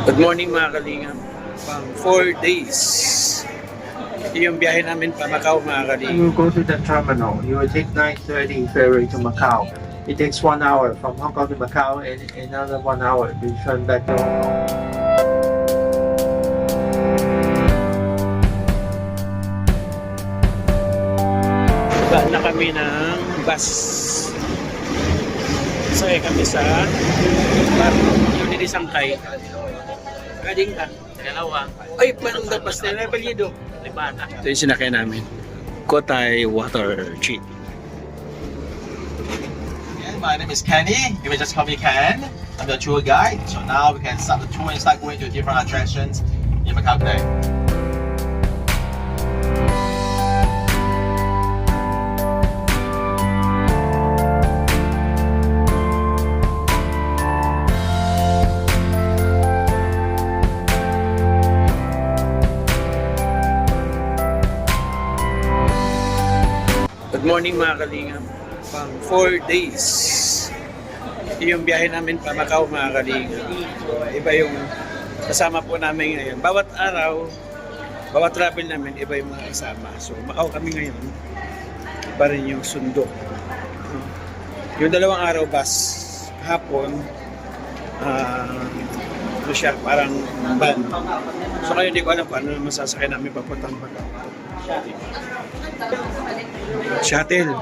Good morning mga kalingap. Pang 4 days. Ito yung biyahe namin pa Macau mga kalingap. You go to the terminal. You will take 9:30 ferry to Macau. It takes 1 hour from Hong Kong to Macau and another 1 hour to return back to Hong Kong. Ba na kami ng bus. Sakay kami sa Unity Sangkay. Galing ka? Dalawa. Ay, parang dapas na level niyo do. Ito yung sinakay namin. Kotay Water Cheat. My name is Kenny. You may just call me Ken. I'm the tour guide. So now we can start the tour and start going to different attractions in Macau today. Good morning mga kalingap. Pang 4 days. Ito yung biyahe namin pa Macau mga kalingap. Iba yung kasama po namin ngayon. Bawat araw, bawat travel namin, iba yung mga kasama. So Macau kami ngayon. Iba rin yung sundo. Yung dalawang araw bus, hapon, ano siya, parang van. So kayo hindi ko alam paano masasakay namin papuntang Macau. Shuttle.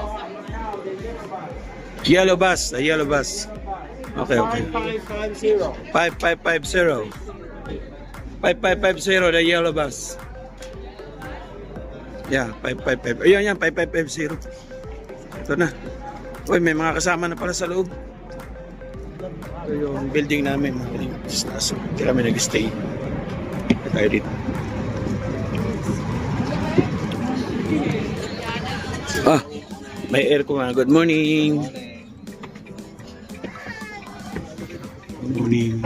Yellow bus. The yellow bus. Okay, okay. 5550. 5550, the yellow bus. Yeah, 555. Ayun yan, 5550. Ito na. Uy, may mga kasama na pala sa loob. Ito yung building namin. Hindi kami nag-stay. Ito tayo dito. Ah, may aircon nga. Good morning. Good morning.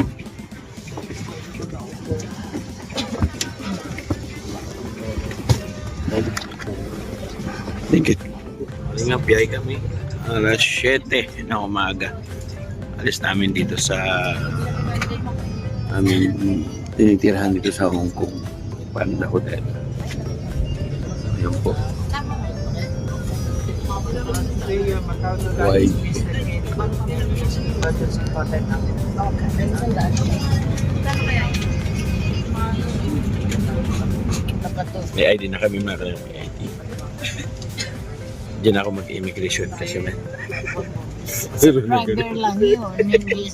Thank you. Nga biyay kami. Alas 7 na umaga. Alis namin dito sa aming tinitirahan dito sa Hong Kong. Panda Hotel. Ayun po. Why? May ID na kami mga may ID. Diyan ako mag-immigration kasi may Subscriber lang yun. Hindi,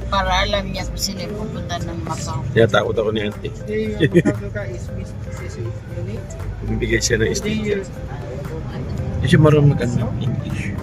para alam niya kung sino yung pupunta ng Macau. Kaya takot ako ni auntie. Bibigay siya ng sticker. Hindi siya marunong mag-ano English.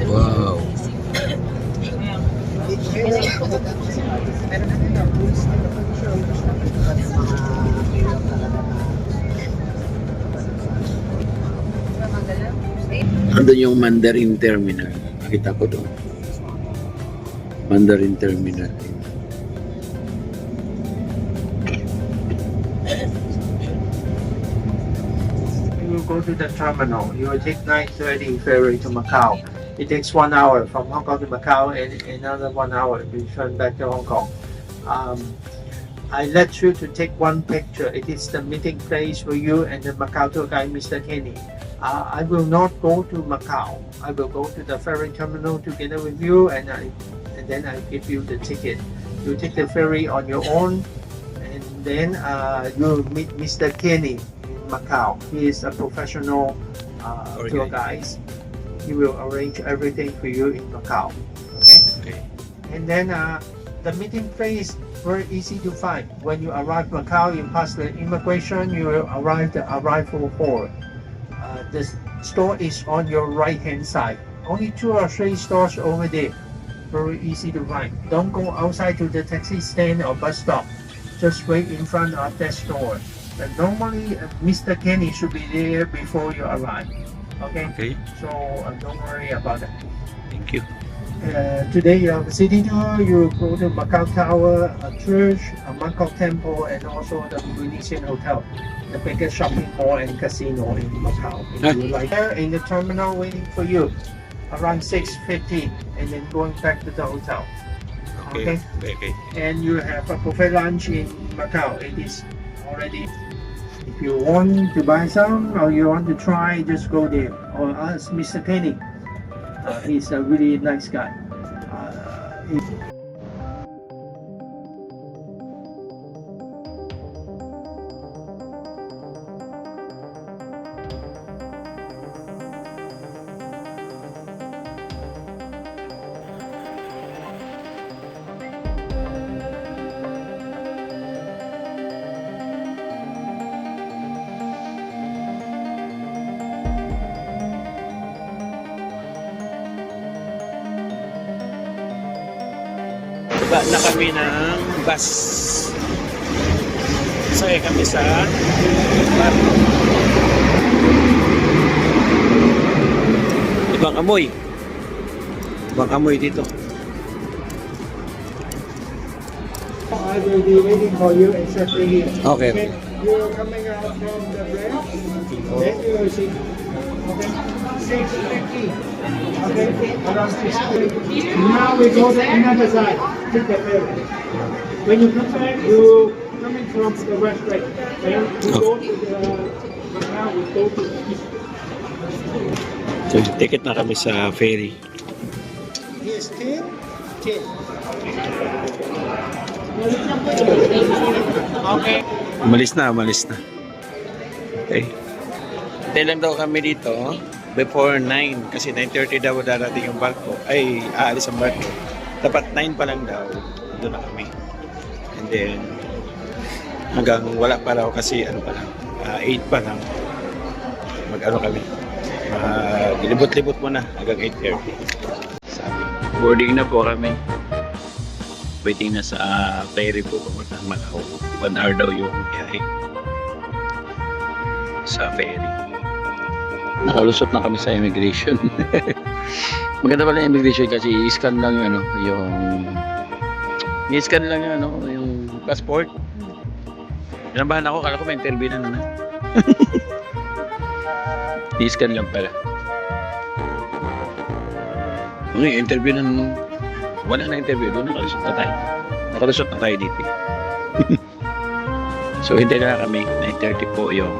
Wow. Andun yung Mandarin Terminal. Nakita ko doon. Mandarin Terminal. You go to the terminal. You will take 9:30 ferry to Macau. It takes 1 hour from Hong Kong to Macau and another 1 hour to return back to Hong Kong. I let you to take one picture. It is the meeting place for you and the Macau tour guide, Mr. Kenny. I will not go to Macau. I will go to the ferry terminal together with you, and then I give you the ticket. You take the ferry on your own, and then you meet Mr. Kenny in Macau. He is a professional tour guide. He will arrange everything for you in Macau. Okay. Okay. And then the meeting place very easy to find. When you arrive Macau, you pass the immigration. You will arrive the arrival hall. The store is on your right hand side. only 2 or 3 stores over there. Very easy to find. Don't go outside to the taxi stand or bus stop. Just wait in front of that store. And normally, Mr. Kenny should be there before you arrive. Okay? Okay. So don't worry about that. Thank you. Today you have a city tour. You go to Macau Tower, a church, a Mangkok Temple, and also the Venetian Hotel, the biggest shopping mall and casino in Macau. If you like, there in the terminal waiting for you around 6:50, and then going back to the hotel. Okay. Okay. And you have a buffet lunch in Macau. It is already. If you want to buy some or you want to try, just go there or ask Mr. Kenny. He's a really nice guy. Baba na kami ng bus. Sakay kami sa barko. Ibang amoy. Ibang amoy dito. I will be waiting for you exactly here. Okay. You're coming out from the bridge, then you will see. Okay, 6:50. Okay, around 6:50. Now we go to another side. Take the ferry. When you come back, you coming from the west way. Then we go to the. Now we go to the east. So, ticket na kami sa ferry. Here's 10. Okay. Umalis na. Okay. Hintay lang daw kami dito before 9 kasi 9:30 daw darating yung barko. Ay, aalis ang barko. Dapat 9 pa lang daw. Doon na kami. And then, hanggang wala pa raw kasi ano pa lang, 8 pa lang. Mag-ano kami. Libot-libot muna hanggang 8:30. Sabi, boarding na po kami. Waiting na sa ferry po papunta ng Macau. 1 hour daw yung biyahe sa ferry. Nakalusot na kami sa immigration. Maganda pala yung immigration kasi i-scan lang yung i-scan lang yung passport. Pinabahan ako, kala ko may interview na naman. I-scan lang pala. Okay, interview na naman. Wala na interview doon, nakalusot na tayo dito. So hintay na kami, 9:30 po yung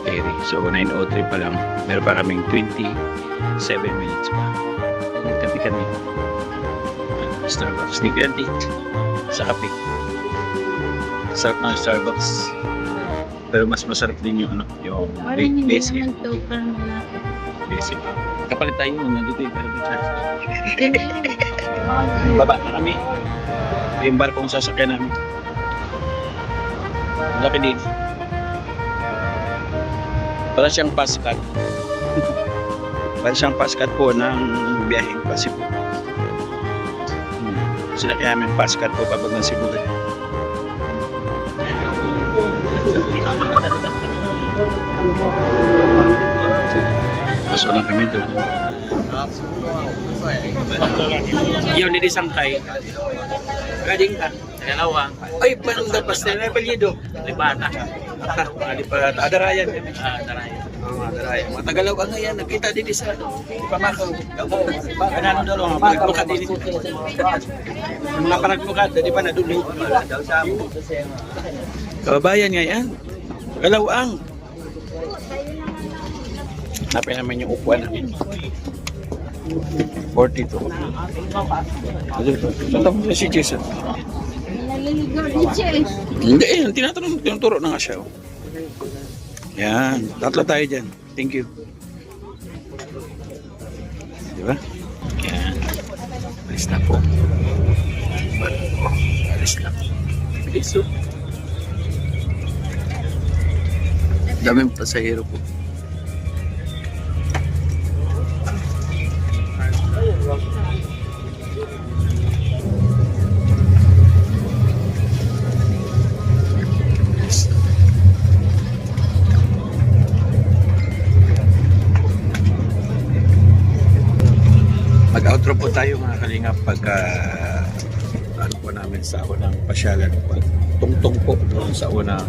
ferry. So 9:03 pa lang, meron pa kaming 27 minutes pa. Kami Starbucks ni Gandhi sa kape. Sarap ng Starbucks, pero mas masarap din yung basic. Basic. Kapalit tayo nandito yung baba na kami. Yung barkong sasakyan namin. Laki din. Para siyang paskat. Para siyang paskat po ng biyaheng Pasipo. Sinakyan namin paskat po pabag ng Cebu. Pasok lang kami doon. Yun, hindi sangkay. Gading ka. Dalawa. Ay, parang dapas na napalido. Libata. Libata. Adarayan. Adarayan. Matagalaw ka ngayon. Nakita din sa pamakaw. Ganano daw lang. Paragbukat din. Mga paragbukat. Di ba nadulo? Kababayan ngayon. Galawang. Napin naman yung upuan namin. 42. Santa mo si Jason. Naliligaw ni Jess. Hindi, tinuturo na nga siya. Yan, tatlo tayo dyan. Thank you. Diba? Yan. Alis na po. Alis na po. Alis po. Daming pasahero po. Mag-outro po tayo mga kalingap pagka ano po namin sa unang pasyalan po. Tungtong po doon sa unang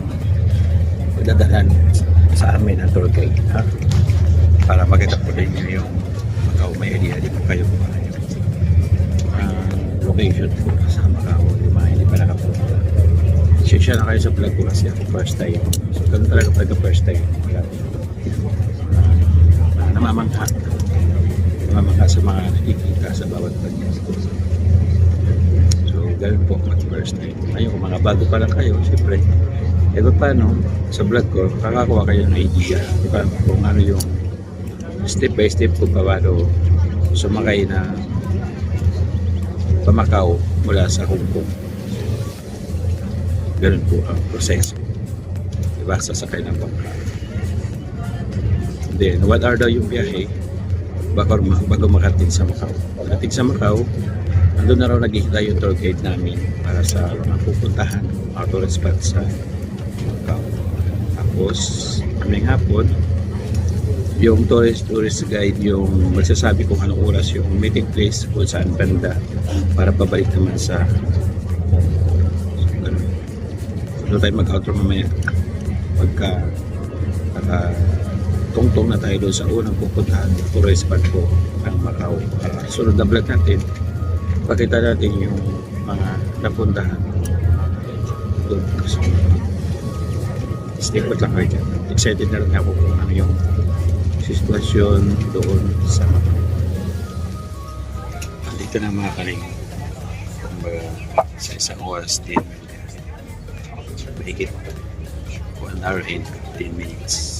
pagdadalan sa amin ang tour guide. Ha? Para makita po rin nyo yung Macau. May idea po kayo po location po sa Macau. Yung mga hindi pa nakapunta. Siya na kayo sa vlog ko kasi ako first time. So ganun talaga pagka first time. Namamangha sa mga nakikita sa bawat bagay. So, ganun po at first time. Ngayon, kung mga bago pa lang kayo, siyempre, paano, sa vlog ko, kakakuha kayo ng idea. Diba? Kung ano yung step by step kung paano sumakay na pamakaw mula sa Hong Kong. Ganun po ang proseso. Diba? Sasakay ng bangka. Then, what are daw yung biyahe? Bago makating sa Macau. Pagdating sa Macau, nandun na raw naghihila yung tour guide namin para sa mga pupuntahan, mga tourist spot sa Macau. Tapos, kaming hapon, yung tourist guide yung magsasabi kung anong oras yung meeting place kung saan banda para pabalik naman sa ganun. Doon tayo mag-outro mamaya pagka tungtong na tayo doon sa unang pupuntahan tourist spot po ang Macau. Sunod na vlog natin, pakita natin yung mga napuntahan doon. So, stay put lang kayo dyan. Excited na rin ako kung ano yung sitwasyon doon sa Macau. Dito na mga kaling sa isang oras din mahigit 1 hour and 15 minutes.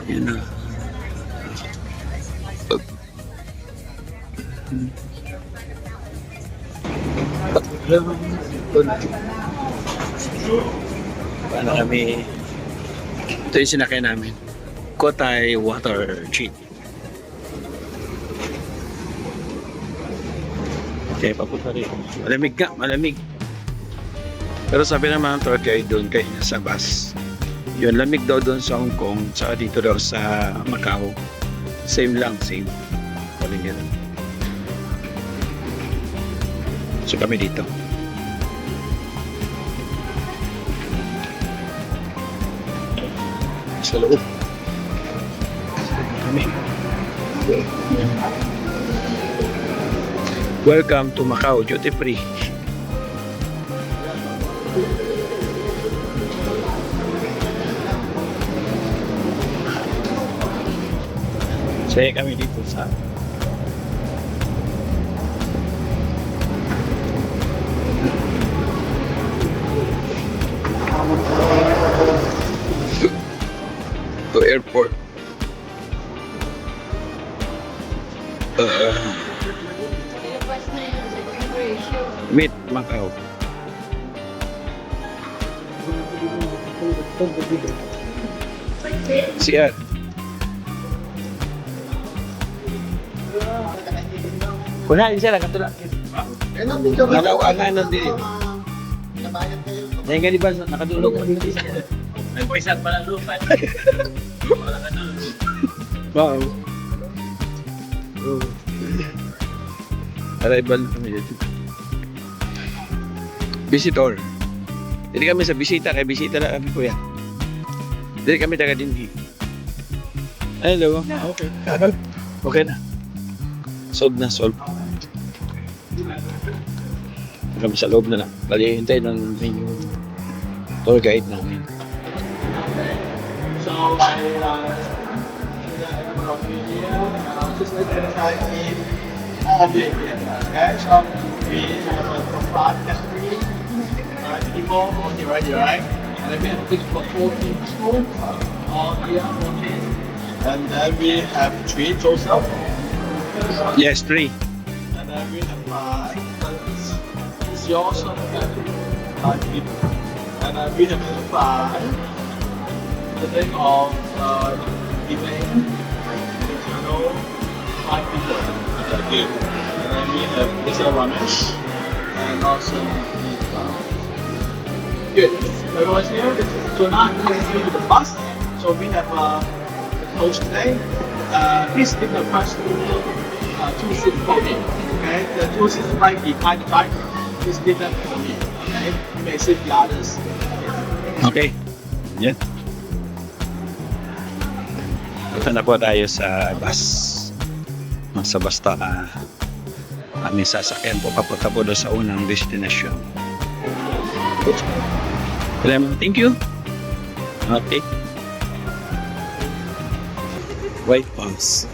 Yan na. Paano kami? Ito yung sinakay namin. Cotai Water Jeep. Okay, papunta rin. Malamig nga, malamig. Pero sabi naman ng tour guide doon kayo sa bus. Yun, lamig daw doon sa Hong Kong, saka dito daw sa Macau. Same lang, same. Walang ganun. So kami dito. Sa loob. Kami. Welcome to Macau, duty free. Saya kami dito sa to airport. Meet Macau. CR. Kuna din sila katulad. Ano din. Dahil nga di ba nakadulog mo din sila. Nagpaisan pala lupa. Wow. Arrival kami dito. Visitor. Hindi kami sa bisita, kaya bisita na kami kuya. Hindi kami taga Dindi. Hello. Okay. Okay na. Solve na, solve. Kami sa loob na lang. Bali, hintay ng yung tour guide namin. So, just like the time all day. Okay, so we have a spot category. People, okay, right here, right? And then we have 6 for 14 people. All here, 14. And then we have 3 also. Yes, 3. And then we have 5. It's yours. 5 people. And then we have 5. The thing of evening, you know, 5 people. And then we have Mr. Ramesh and also Good. Everyone's here. So now I'm going to go to the bus. So we have a coach today. Please take the first two seats for me. Okay, the two seats right behind the driver. Please leave them for me. Okay, you may sit the others. Okay. Yan. Ito na po tayo sa bus. Sa basta aming sasakyan po papunta po doon sa unang destination. Thank you. Okay. White bus.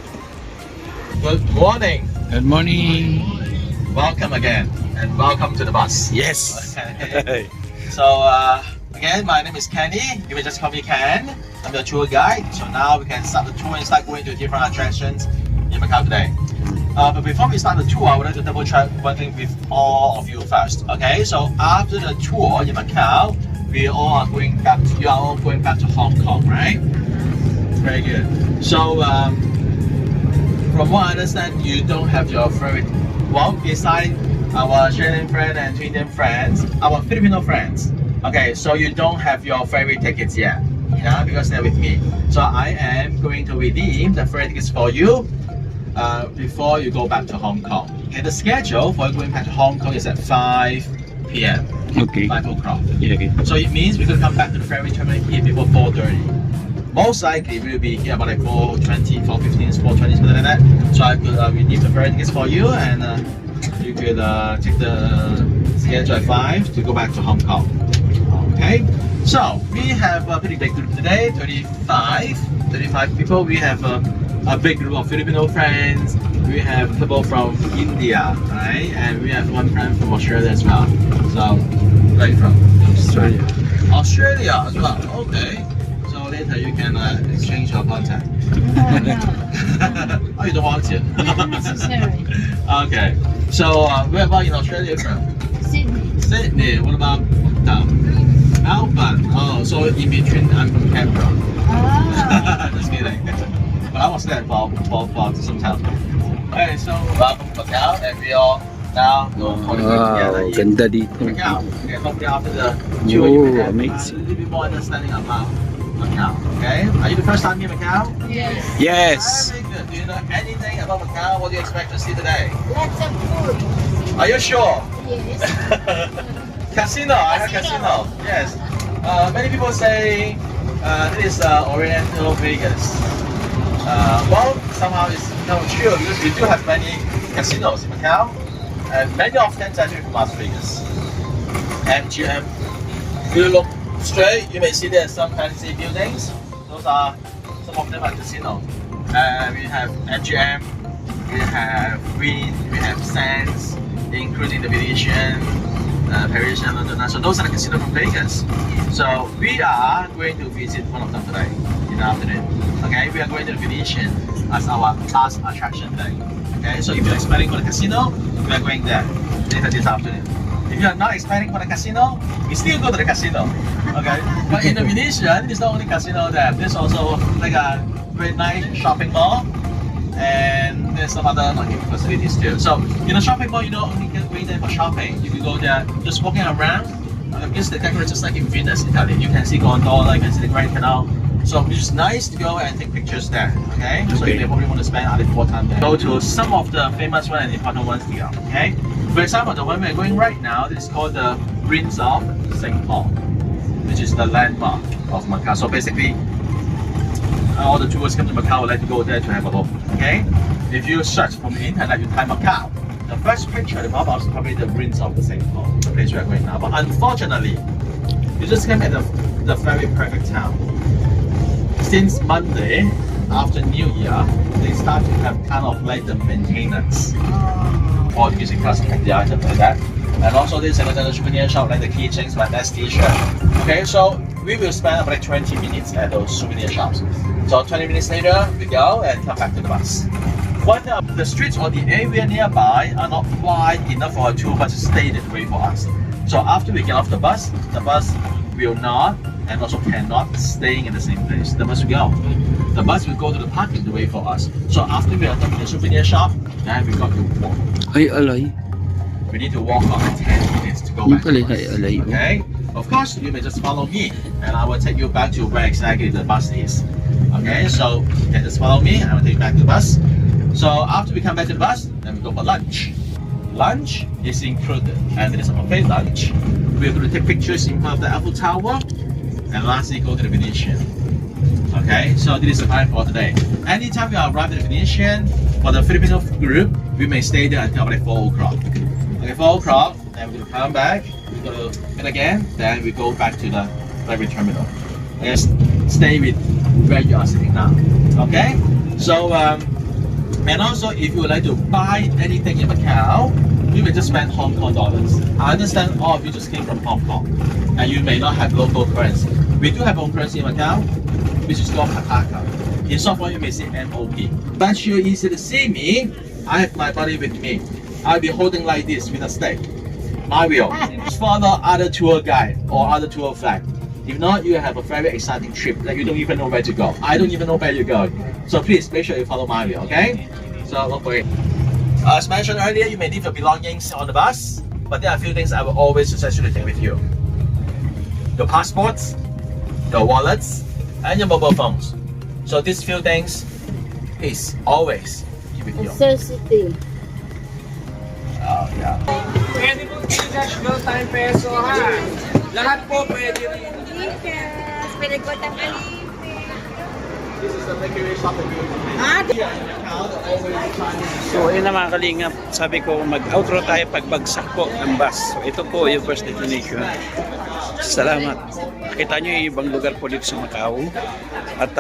Good morning. Good morning. Welcome again, and welcome to the bus. Yes. Okay. So again, my name is Kenny. You may just call me Ken. I'm the tour guide. So now we can start the tour and start going to different attractions in Macau today. But before we start the tour, I would like to double check one thing with all of you first. Okay, so after the tour in Macau, we all are going back. You are all going back to Hong Kong, right? Very good. So from what I understand, you don't have your favorite. Well, beside our Australian friend and Indian friends, our Filipino friends. Okay, so you don't have your favorite tickets yet. Yeah, because they're with me. So I am going to redeem the ferry tickets for you before you go back to Hong Kong. Okay, the schedule for going back to Hong Kong is at 5 p.m. Okay. 5 o'clock. Yeah, okay. So it means we could come back to the ferry terminal here before 4:30. Most likely we'll be here about like 4:20, 4:15, 4:20, something like that. So I could redeem the ferry tickets for you, and you could take the schedule at 5 to go back to Hong Kong. Okay. So we have a pretty big group today, 35 people. We have a big group of Filipino friends. We have people from India, right? And we have one friend from Australia as well. So, where are you from? Australia. Australia as well. Okay. So later you can exchange your contact. Oh, you don't want to? Not necessary. Okay. So where about in Australia from? Sydney. Sydney. What about Melbourne? Oh, so in between I'm from Canberra. Ah. Just kidding. But I was there for some time. Okay, so welcome to Macau, and we all now go together Wow, in ganda dito. Macau. Okay, hopefully after the tour you will have a amazing. little bit more understanding about Macau. Okay, are you the first time in Macau? Yes. Yes. Very good. Do you know anything about Macau? What do you expect to see today? Lots of food. Are you sure? Yes. Casino, I heard casino. Yes. Many people say it is Oriental Vegas. Well, somehow it's not true because we do have many casinos in Macau, and many of them are actually from Las Vegas. MGM. If you look straight, you may see there are some fancy buildings. Those are some of them are casinos. We have MGM, we have Wynn, we have Sands, including the Venetian, Parisian, London. So those are the casinos from Vegas. So we are going to visit one of them today in the afternoon. Okay, we are going to the Venetian as our last attraction today. Okay, so if you're expecting for the casino, we are going there later this afternoon. If you are not expecting for the casino, we still go to the casino. Okay, but in the Venetian, it's not only casino there. There's also like a very nice shopping mall, and there's some other like facilities too. So in a shopping mall, you don't only get going there for shopping. You can go there just walking around. Because the decorations just like in Venice, Italy. You can see gondola, you can see the Grand Canal. So it's nice to go and take pictures there. Okay. So you may probably want to spend a little more time there. Go to some of the famous ones and important ones here. Okay. For example, the one we're going right now is called the Ruins of St. Paul, which is the landmark of Macau. So basically, all the tourists come to Macau would like to go there to have a look. Okay. If you search from the internet, you type Macau, the first picture that pop up is probably the ruins of the St. Paul, the place we are going now. But unfortunately, you just came at the very perfect time. Since Monday, after New Year, they start to have kind of like the maintenance. All the music class and the items like that. And also there's another souvenir shop like the keychains, like that t-shirt. Okay, so we will spend about like 20 minutes at those souvenir shops. So 20 minutes later, we go and come back to the bus. The streets or the area nearby are not wide enough for a tour bus to stay that way for us. So after we get off the bus will not and also cannot stay in the same place. The bus will go. The bus will go to the parking to wait for us. So after we are done with the souvenir shop, then we got to walk. Ay, alay. We need to walk about 10 minutes to go Yung back to pala the ay bus. alay. Okay? Of course, you may just follow me, and I will take you back to where exactly the bus is. Okay, so you can just follow me. I will take you back to the bus. So after we come back to the bus, then we go for lunch. Lunch is included, and it is a buffet lunch. We're going to take pictures in front of the Eiffel Tower, and lastly go to the Venetian. Okay, so this is the plan for today. Anytime we arrive at the Venetian, for the Filipino group, we may stay there until like 4 o'clock. Okay, 4 o'clock, then we're going to come back, we're going to meet again, then we go back to the ferry terminal. And stay with where you are sitting now. Okay, so and also if you would like to buy anything in Macau, you may just spend Hong Kong dollars. I understand all of you just came from Hong Kong and you may not have local currency. We do have own currency in Macau, which is called Pataka. In software you may say MOP. But you're easy to see me, I have my body with me. I'll be holding like this with a stick. Mario, follow other tour guide or other tour flag. If not, you have a very exciting trip that you don't even know where to go. I don't even know where you're going. So please make sure you follow Mario, okay? So look for it. As mentioned earlier, you may leave your belongings on the bus, but there are a few things I will always suggest you to take with you. Your passports, your wallets, and your mobile phones. So these few things, please always keep with you. Necessity. Oh, yeah. Pwede po Gcash, go time peso ha. Lahat po pwede rin. Yes, pinagkotang alipin. This is the Mercury shopping So ayun na mga kalingap, sabi ko mag-outro tayo pagbagsak po ng bus. So ito po yung first destination. Salamat. Nakita nyo yung ibang lugar po dito sa Macau. At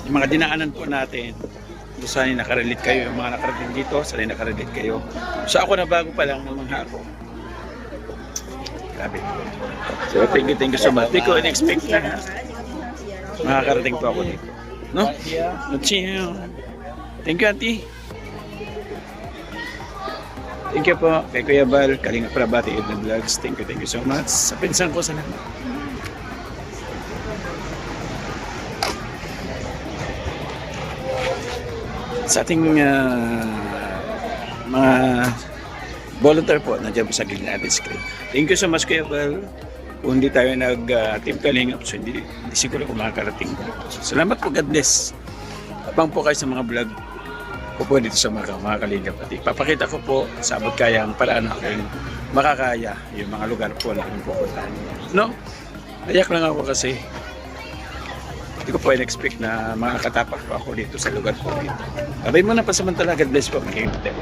yung mga dinaanan po natin, kung saan nakarelate kayo, yung mga nakarelate dito, saan nakarelate kayo. So ako na bago pa lang ng mga ako. Grabe. So thank you so much. Hindi ko in-expect na makakarating po ako dito. No? Thank you, Auntie. Thank you po kay Kuya Bal, Kalinga Prabati, Edna Vlogs. Thank you so much. Sa pinsan ko, salamat. Sa ating mga volunteer po, nandiyan po sa gilid natin screen. Thank you so much, Kuya Bal. Kung hindi tayo nag-team Kalingap, so hindi siguro kung makakarating. So, salamat po, God bless. Abang po kayo sa mga vlog ko po dito sa mga Kalingap. At ipapakita ko po sa abot kaya ang paraan aking makakaya yung mga lugar po na aking pupuntahan. No? Nayak lang ako kasi hindi ko po in-expect na makakatapak po ako dito sa lugar po dito. Abay mo na pasamantala, God bless po. Mag-ingat.